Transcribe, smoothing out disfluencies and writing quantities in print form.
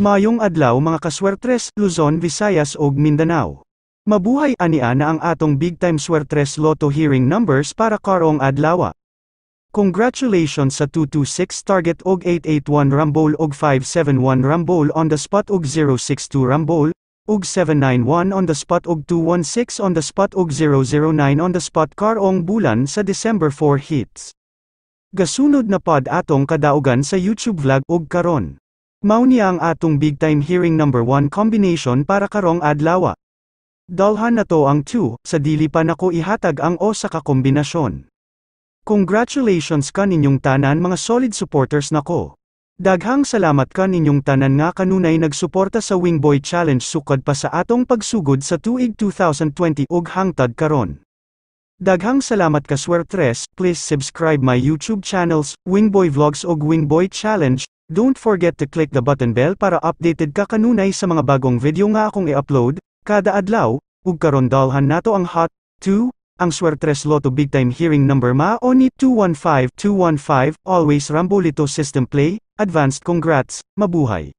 Mayong adlaw mga kaswertres, Luzon, Visayas ug Mindanao. Mabuhay ania na ang atong big time swertres lotto hearing numbers para karong adlaw. Congratulations sa 226 target og 881 rumble og 571 rumble on the spot og 062 rumble, og 791 on the spot og 216 on the spot og 009 on the spot karong bulan sa December 4 hits. Gasunod na pod atong kadaugan sa YouTube vlog og karon. Mao niya ang atong big time hearing number 1 combination para karong adlaw. Dalhan na to ang 2, sa dili pa nako ihatag ang o sa kakombinasyon. Congratulations kaninyong tanan mga solid supporters nako. Daghang salamat kaninyong tanan nga kanunay nagsuporta sa Wingboy Challenge sukad pa sa atong pagsugod sa tuig 2020 ug hangtod karon. Daghang salamat kaswertres, please subscribe my YouTube channels, Wingboy Vlogs ug Wingboy Challenge. Don't forget to click the button bell para updated ka kanunay sa mga bagong video nga akong i-upload kada adlaw, ug karon dalhan nato ang Hot 2, ang Swertres Lotto Big Time Hearing number mao ni 215 215, always Rambolito system play, advanced congrats, mabuhay.